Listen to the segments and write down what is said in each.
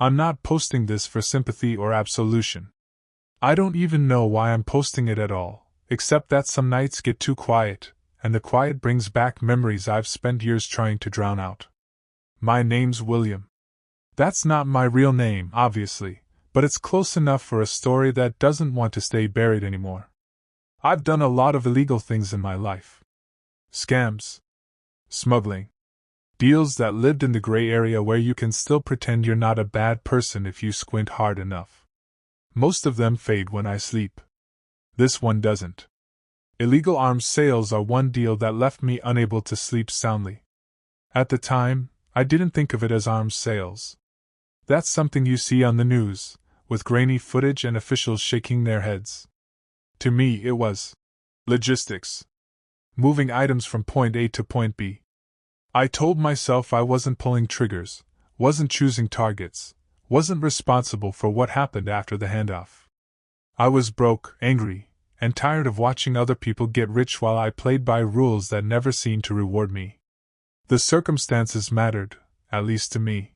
I'm not posting this for sympathy or absolution. I don't even know why I'm posting it at all, except that some nights get too quiet, and the quiet brings back memories I've spent years trying to drown out. My name's William. That's not my real name, obviously, but it's close enough for a story that doesn't want to stay buried anymore. I've done a lot of illegal things in my life. Scams. Smuggling. Deals that lived in the gray area where you can still pretend you're not a bad person if you squint hard enough. Most of them fade when I sleep. This one doesn't. Illegal arms sales are one deal that left me unable to sleep soundly. At the time, I didn't think of it as arms sales. That's something you see on the news, with grainy footage and officials shaking their heads. To me, it was logistics. Moving items from point A to point B. I told myself I wasn't pulling triggers, wasn't choosing targets, wasn't responsible for what happened after the handoff. I was broke, angry, and tired of watching other people get rich while I played by rules that never seemed to reward me. The circumstances mattered, at least to me.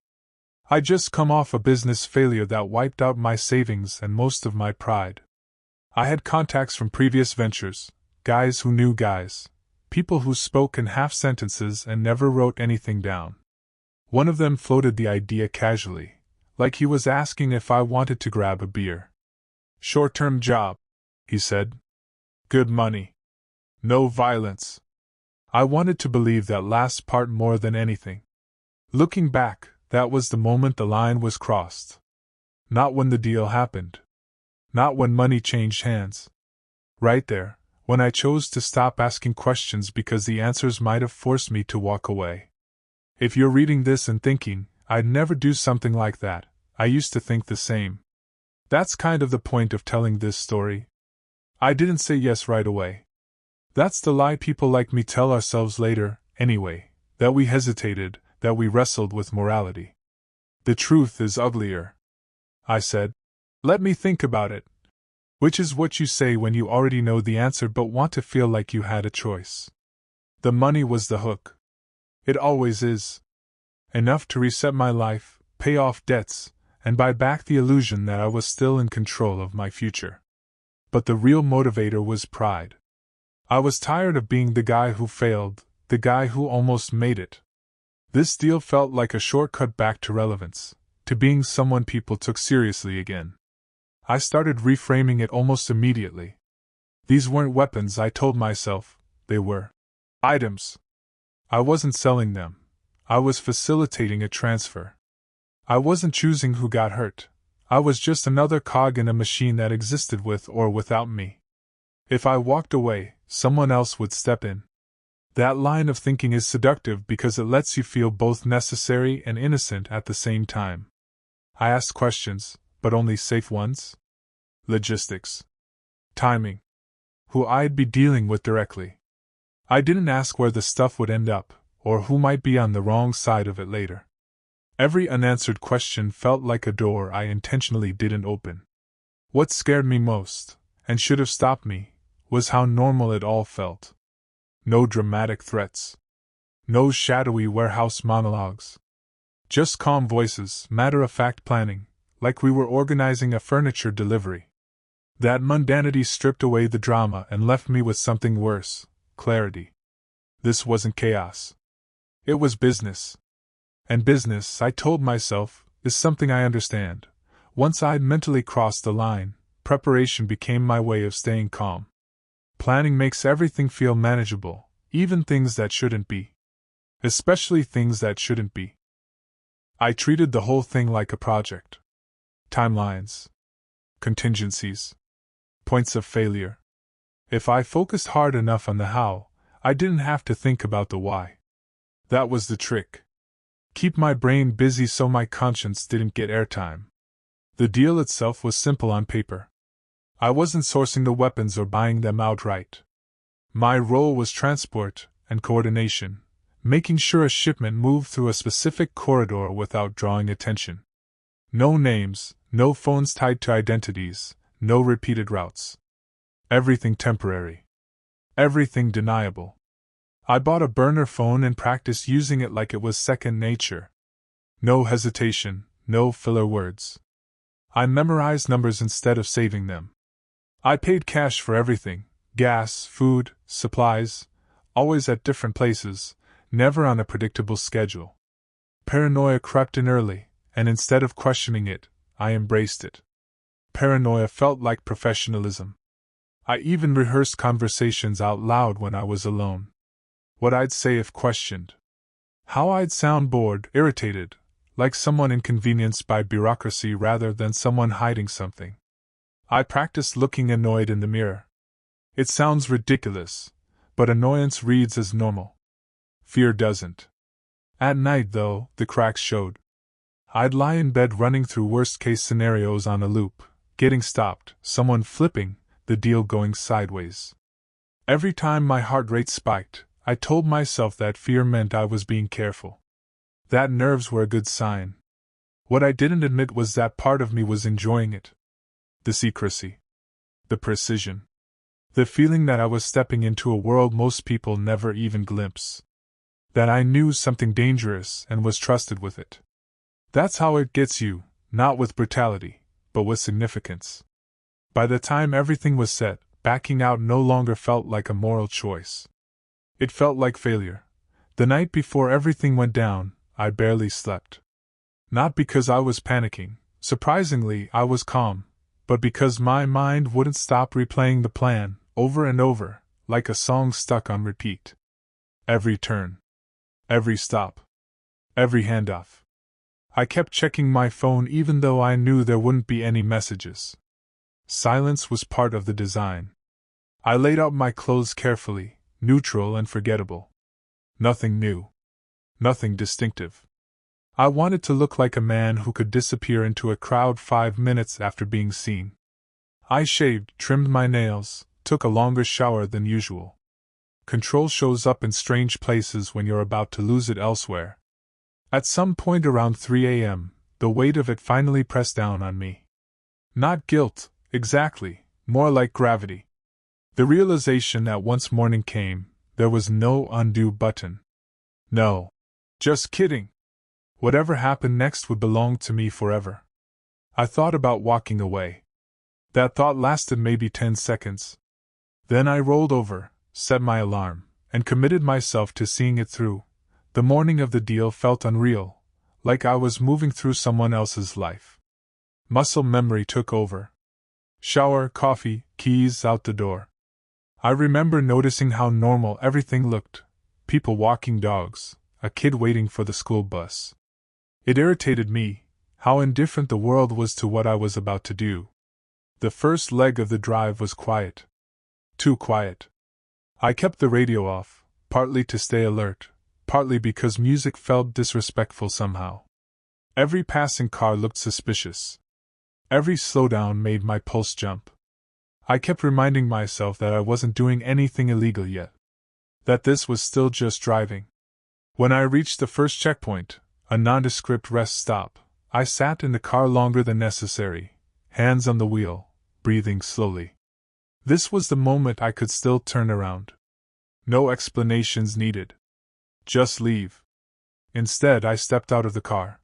I'd just come off a business failure that wiped out my savings and most of my pride. I had contacts from previous ventures, guys who knew guys, people who spoke in half sentences and never wrote anything down. One of them floated the idea casually, like he was asking if I wanted to grab a beer. Short-term job, he said. Good money. No violence. I wanted to believe that last part more than anything. Looking back, that was the moment the line was crossed. Not when the deal happened. Not when money changed hands. Right there, when I chose to stop asking questions because the answers might have forced me to walk away. If you're reading this and thinking, I'd never do something like that, I used to think the same. That's kind of the point of telling this story. I didn't say yes right away. That's the lie people like me tell ourselves later, anyway, that we hesitated, that we wrestled with morality. The truth is uglier. I said. Let me think about it. Which is what you say when you already know the answer but want to feel like you had a choice. The money was the hook. It always is. Enough to reset my life, pay off debts, and buy back the illusion that I was still in control of my future. But the real motivator was pride. I was tired of being the guy who failed, the guy who almost made it. This deal felt like a shortcut back to relevance, to being someone people took seriously again. I started reframing it almost immediately. These weren't weapons, I told myself, they were items. I wasn't selling them. I was facilitating a transfer. I wasn't choosing who got hurt. I was just another cog in a machine that existed with or without me. If I walked away, someone else would step in. That line of thinking is seductive because it lets you feel both necessary and innocent at the same time. I asked questions, but only safe ones. Logistics. Timing. Who I'd be dealing with directly. I didn't ask where the stuff would end up, or who might be on the wrong side of it later. Every unanswered question felt like a door I intentionally didn't open. What scared me most, and should have stopped me, was how normal it all felt. No dramatic threats. No shadowy warehouse monologues. Just calm voices, matter-of-fact planning, like we were organizing a furniture delivery. That mundanity stripped away the drama and left me with something worse, clarity. This wasn't chaos. It was business. And business, I told myself, is something I understand. Once I'd mentally crossed the line, preparation became my way of staying calm. Planning makes everything feel manageable, even things that shouldn't be. Especially things that shouldn't be. I treated the whole thing like a project. Timelines. Contingencies. Points of failure. If I focused hard enough on the how, I didn't have to think about the why. That was the trick. Keep my brain busy so my conscience didn't get airtime. The deal itself was simple on paper. I wasn't sourcing the weapons or buying them outright. My role was transport and coordination, making sure a shipment moved through a specific corridor without drawing attention. No names, no phones tied to identities, no repeated routes. Everything temporary. Everything deniable. I bought a burner phone and practiced using it like it was second nature. No hesitation, no filler words. I memorized numbers instead of saving them. I paid cash for everything: gas, food, supplies, always at different places, never on a predictable schedule. Paranoia crept in early, and instead of questioning it, I embraced it. Paranoia felt like professionalism. I even rehearsed conversations out loud when I was alone. What I'd say if questioned. How I'd sound bored, irritated, like someone inconvenienced by bureaucracy rather than someone hiding something. I practiced looking annoyed in the mirror. It sounds ridiculous, but annoyance reads as normal. Fear doesn't. At night, though, the cracks showed. I'd lie in bed running through worst-case scenarios on a loop, getting stopped, someone flipping, the deal going sideways. Every time my heart rate spiked, I told myself that fear meant I was being careful. That nerves were a good sign. What I didn't admit was that part of me was enjoying it. The secrecy. The precision. The feeling that I was stepping into a world most people never even glimpse. That I knew something dangerous and was trusted with it. That's how it gets you, not with brutality, but with significance. By the time everything was set, backing out no longer felt like a moral choice. It felt like failure. The night before everything went down, I barely slept. Not because I was panicking, surprisingly, I was calm, but because my mind wouldn't stop replaying the plan, over and over, like a song stuck on repeat. Every turn. Every stop. Every handoff. I kept checking my phone even though I knew there wouldn't be any messages. Silence was part of the design. I laid out my clothes carefully, neutral and forgettable. Nothing new. Nothing distinctive. I wanted to look like a man who could disappear into a crowd 5 minutes after being seen. I shaved, trimmed my nails, took a longer shower than usual. Control shows up in strange places when you're about to lose it elsewhere. At some point around 3 a.m., the weight of it finally pressed down on me. Not guilt, exactly, more like gravity. The realization that once morning came, there was no undo button. No. Just kidding. Whatever happened next would belong to me forever. I thought about walking away. That thought lasted maybe 10 seconds. Then I rolled over, set my alarm, and committed myself to seeing it through. The morning of the deal felt unreal, like I was moving through someone else's life. Muscle memory took over. Shower, coffee, keys, out the door. I remember noticing how normal everything looked. People walking dogs, a kid waiting for the school bus. It irritated me, how indifferent the world was to what I was about to do. The first leg of the drive was quiet. Too quiet. I kept the radio off, partly to stay alert, partly because music felt disrespectful somehow. Every passing car looked suspicious. Every slowdown made my pulse jump. I kept reminding myself that I wasn't doing anything illegal yet. That this was still just driving. When I reached the first checkpoint, a nondescript rest stop, I sat in the car longer than necessary, hands on the wheel, breathing slowly. This was the moment I could still turn around. No explanations needed. Just leave. Instead, I stepped out of the car.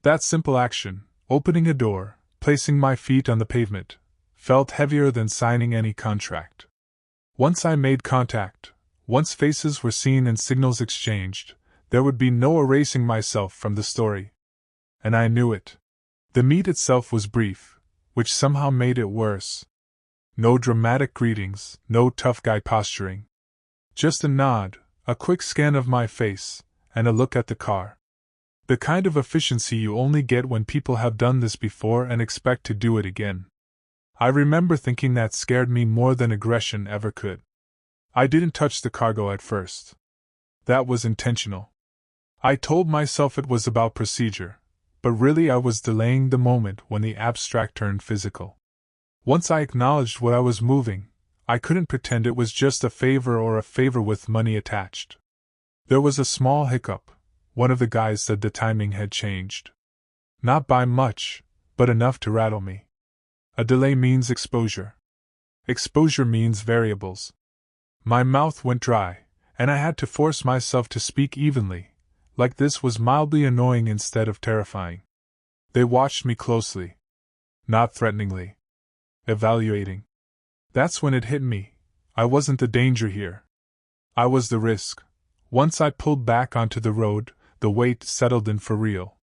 That simple action, opening a door, placing my feet on the pavement, felt heavier than signing any contract. Once I made contact, once faces were seen and signals exchanged, there would be no erasing myself from the story. And I knew it. The meet itself was brief, which somehow made it worse. No dramatic greetings, no tough guy posturing. Just a nod, a quick scan of my face, and a look at the car. The kind of efficiency you only get when people have done this before and expect to do it again. I remember thinking that scared me more than aggression ever could. I didn't touch the cargo at first. That was intentional. I told myself it was about procedure, but really I was delaying the moment when the abstract turned physical. Once I acknowledged what I was moving, I couldn't pretend it was just a favor or a favor with money attached. There was a small hiccup. One of the guys said the timing had changed. Not by much, but enough to rattle me. A delay means exposure. Exposure means variables. My mouth went dry, and I had to force myself to speak evenly, like this was mildly annoying instead of terrifying. They watched me closely. Not threateningly. Evaluating. That's when it hit me. I wasn't the danger here. I was the risk. Once I pulled back onto the road, the weight settled in for real.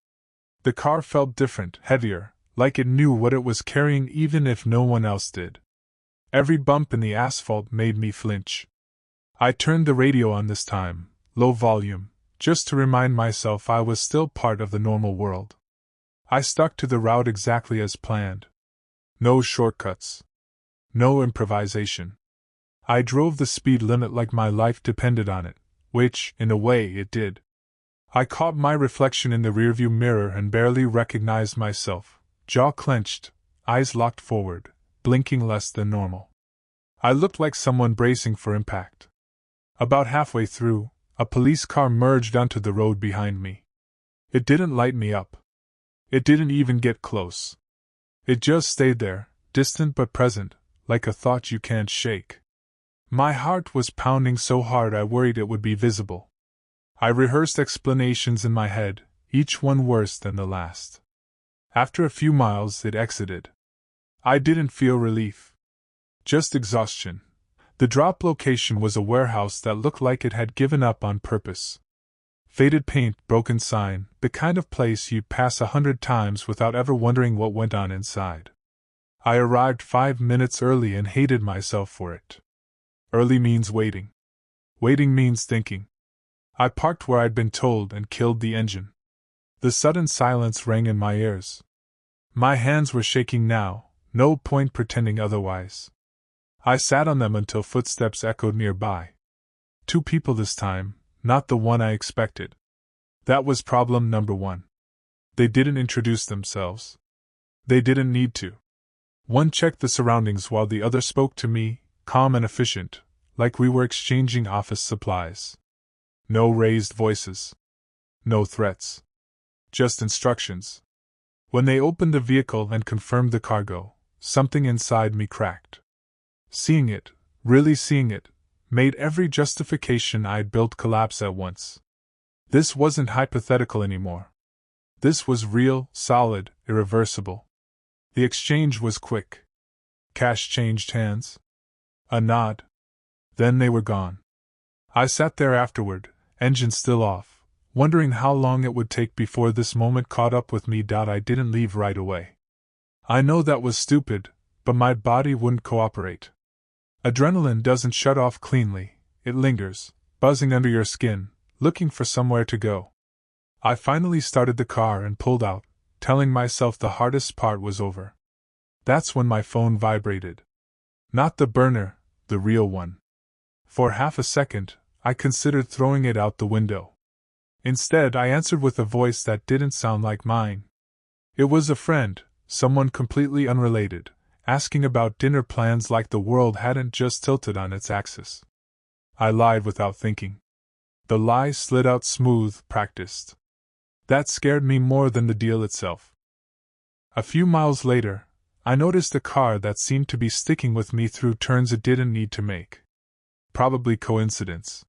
The car felt different, heavier, like it knew what it was carrying even if no one else did. Every bump in the asphalt made me flinch. I turned the radio on this time, low volume, just to remind myself I was still part of the normal world. I stuck to the route exactly as planned. No shortcuts. No improvisation. I drove the speed limit like my life depended on it, which, in a way, it did. I caught my reflection in the rearview mirror and barely recognized myself, jaw clenched, eyes locked forward, blinking less than normal. I looked like someone bracing for impact. About halfway through, a police car merged onto the road behind me. It didn't light me up. It didn't even get close. It just stayed there, distant but present, like a thought you can't shake. My heart was pounding so hard I worried it would be visible. I rehearsed explanations in my head, each one worse than the last. After a few miles, it exited. I didn't feel relief. Just exhaustion. The drop location was a warehouse that looked like it had given up on purpose. Faded paint, broken sign, the kind of place you'd pass 100 times without ever wondering what went on inside. I arrived 5 minutes early and hated myself for it. Early means waiting. Waiting means thinking. I parked where I'd been told and killed the engine. The sudden silence rang in my ears. My hands were shaking now, no point pretending otherwise. I sat on them until footsteps echoed nearby. 2 people this time, not the one I expected. That was problem number 1. They didn't introduce themselves. They didn't need to. One checked the surroundings while the other spoke to me, calm and efficient, like we were exchanging office supplies. No raised voices. No threats. Just instructions. When they opened the vehicle and confirmed the cargo, something inside me cracked. Seeing it, really seeing it, made every justification I'd built collapse at once. This wasn't hypothetical anymore. This was real, solid, irreversible. The exchange was quick. Cash changed hands. A nod. Then they were gone. I sat there afterward, engine still off, wondering how long it would take before this moment caught up with me. I didn't leave right away. I know that was stupid, but my body wouldn't cooperate. Adrenaline doesn't shut off cleanly, it lingers, buzzing under your skin, looking for somewhere to go. I finally started the car and pulled out, telling myself the hardest part was over. That's when my phone vibrated. Not the burner, the real one. For half a second, I considered throwing it out the window. Instead, I answered with a voice that didn't sound like mine. It was a friend, someone completely unrelated, asking about dinner plans like the world hadn't just tilted on its axis. I lied without thinking. The lie slid out smooth, practiced. That scared me more than the deal itself. A few miles later, I noticed a car that seemed to be sticking with me through turns it didn't need to make. Probably coincidence.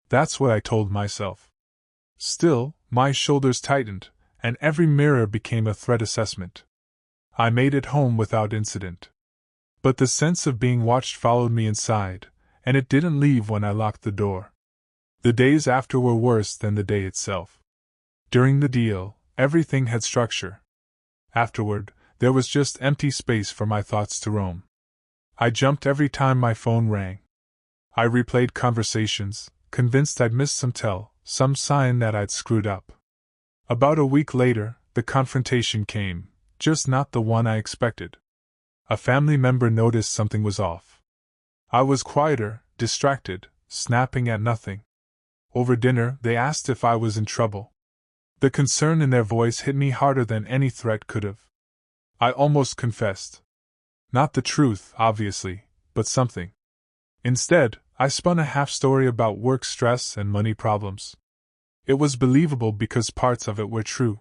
That's what I told myself. Still, my shoulders tightened, and every mirror became a threat assessment. I made it home without incident. But the sense of being watched followed me inside, and it didn't leave when I locked the door. The days after were worse than the day itself. During the deal, everything had structure. Afterward, there was just empty space for my thoughts to roam. I jumped every time my phone rang. I replayed conversations, convinced I'd missed some sign that I'd screwed up. About a week later, the confrontation came, just not the one I expected. A family member noticed something was off. I was quieter, distracted, snapping at nothing. Over dinner, they asked if I was in trouble. The concern in their voice hit me harder than any threat could have. I almost confessed. Not the truth, obviously, but something. Instead, I spun a half-story about work stress and money problems. It was believable because parts of it were true.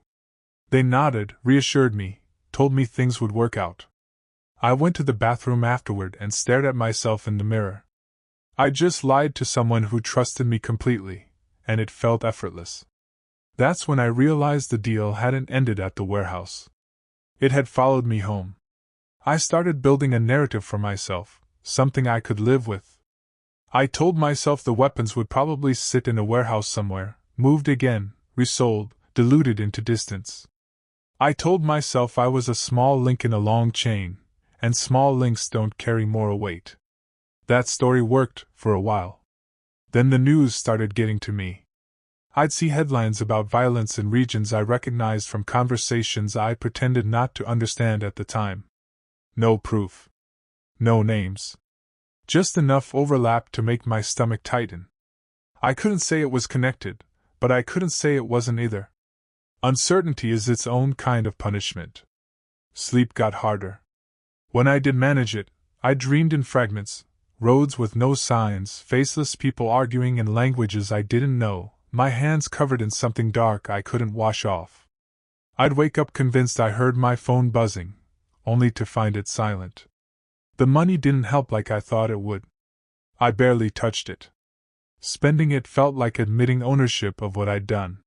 They nodded, reassured me, told me things would work out. I went to the bathroom afterward and stared at myself in the mirror. I just lied to someone who trusted me completely, and it felt effortless. That's when I realized the deal hadn't ended at the warehouse. It had followed me home. I started building a narrative for myself, something I could live with. I told myself the weapons would probably sit in a warehouse somewhere, moved again, resold, diluted into distance. I told myself I was a small link in a long chain, and small links don't carry moral weight. That story worked, for a while. Then the news started getting to me. I'd see headlines about violence in regions I recognized from conversations I pretended not to understand at the time. No proof. No names. Just enough overlap to make my stomach tighten. I couldn't say it was connected, but I couldn't say it wasn't either. Uncertainty is its own kind of punishment. Sleep got harder. When I did manage it, I dreamed in fragments, roads with no signs, faceless people arguing in languages I didn't know, my hands covered in something dark I couldn't wash off. I'd wake up convinced I heard my phone buzzing, only to find it silent. The money didn't help like I thought it would. I barely touched it. Spending it felt like admitting ownership of what I'd done.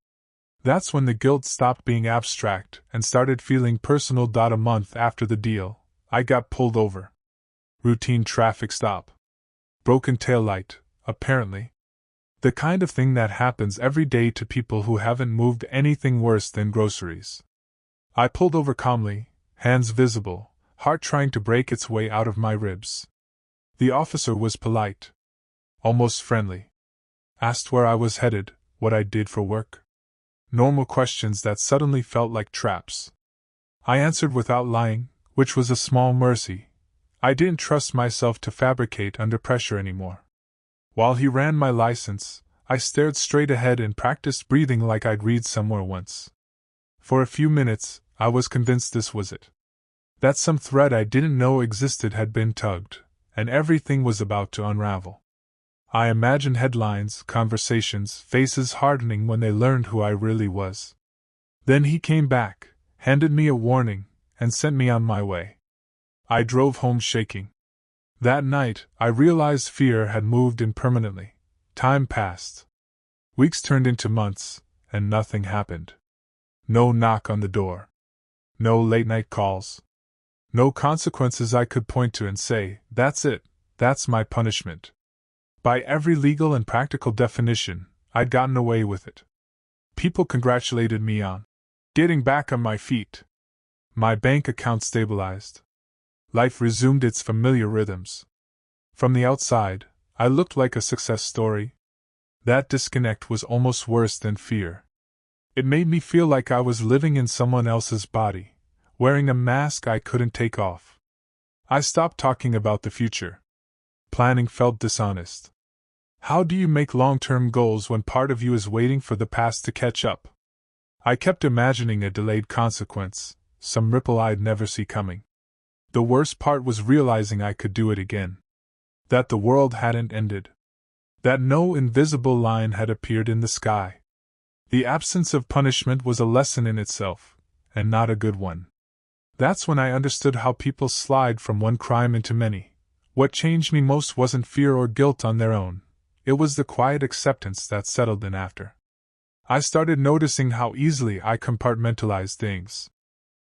That's when the guilt stopped being abstract and started feeling personal. A month after the deal, I got pulled over. Routine traffic stop. Broken taillight, apparently. The kind of thing that happens every day to people who haven't moved anything worse than groceries. I pulled over calmly, hands visible, heart trying to break its way out of my ribs. The officer was polite. Almost friendly. Asked where I was headed, what I did for work. Normal questions that suddenly felt like traps. I answered without lying, which was a small mercy. I didn't trust myself to fabricate under pressure anymore. While he ran my license, I stared straight ahead and practiced breathing like I'd read somewhere once. For a few minutes, I was convinced this was it. That some thread I didn't know existed had been tugged, and everything was about to unravel. I imagined headlines, conversations, faces hardening when they learned who I really was. Then he came back, handed me a warning, and sent me on my way. I drove home shaking. That night, I realized fear had moved in permanently. Time passed. Weeks turned into months, and nothing happened. No knock on the door. No late-night calls. No consequences I could point to and say, that's it, that's my punishment. By every legal and practical definition, I'd gotten away with it. People congratulated me on getting back on my feet. My bank account stabilized. Life resumed its familiar rhythms. From the outside, I looked like a success story. That disconnect was almost worse than fear. It made me feel like I was living in someone else's body, wearing a mask I couldn't take off. I stopped talking about the future. Planning felt dishonest. How do you make long-term goals when part of you is waiting for the past to catch up? I kept imagining a delayed consequence, some ripple I'd never see coming. The worst part was realizing I could do it again. That the world hadn't ended. That no invisible line had appeared in the sky. The absence of punishment was a lesson in itself, and not a good one. That's when I understood how people slide from one crime into many. What changed me most wasn't fear or guilt on their own. It was the quiet acceptance that settled in after. I started noticing how easily I compartmentalized things.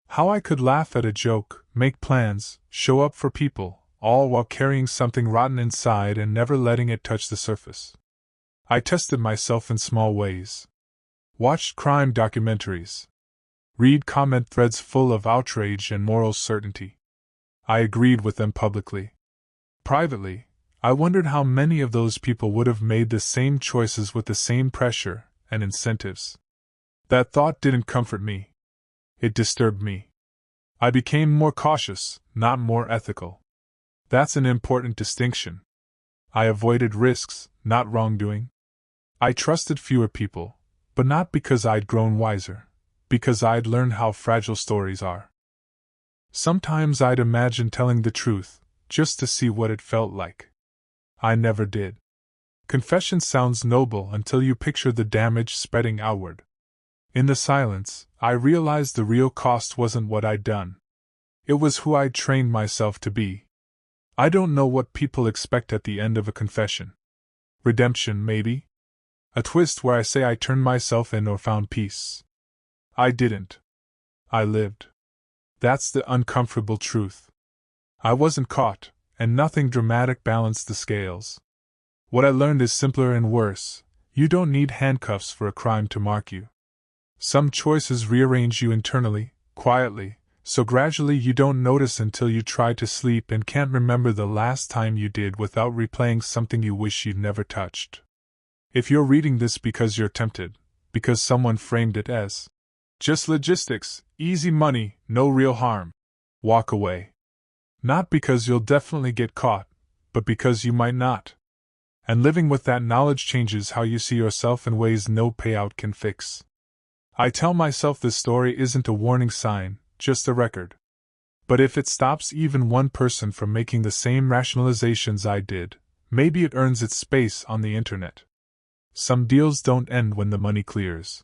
How I could laugh at a joke, make plans, show up for people, all while carrying something rotten inside and never letting it touch the surface. I tested myself in small ways. Watched crime documentaries. Read comment threads full of outrage and moral certainty. I agreed with them publicly. Privately, I wondered how many of those people would have made the same choices with the same pressure and incentives. That thought didn't comfort me. It disturbed me. I became more cautious, not more ethical. That's an important distinction. I avoided risks, not wrongdoing. I trusted fewer people, but not because I'd grown wiser, because I'd learned how fragile stories are. Sometimes I'd imagine telling the truth, just to see what it felt like. I never did. Confession sounds noble until you picture the damage spreading outward. In the silence, I realized the real cost wasn't what I'd done. It was who I'd trained myself to be. I don't know what people expect at the end of a confession. Redemption, maybe? A twist where I say I turned myself in or found peace. I didn't. I lived. That's the uncomfortable truth. I wasn't caught, and nothing dramatic balanced the scales. What I learned is simpler and worse. You don't need handcuffs for a crime to mark you. Some choices rearrange you internally, quietly, so gradually you don't notice until you try to sleep and can't remember the last time you did without replaying something you wish you'd never touched. If you're reading this because you're tempted, because someone framed it as just logistics, easy money, no real harm, walk away. Not because you'll definitely get caught, but because you might not. And living with that knowledge changes how you see yourself in ways no payout can fix. I tell myself this story isn't a warning sign, just a record. But if it stops even one person from making the same rationalizations I did, maybe it earns its space on the internet. Some deals don't end when the money clears.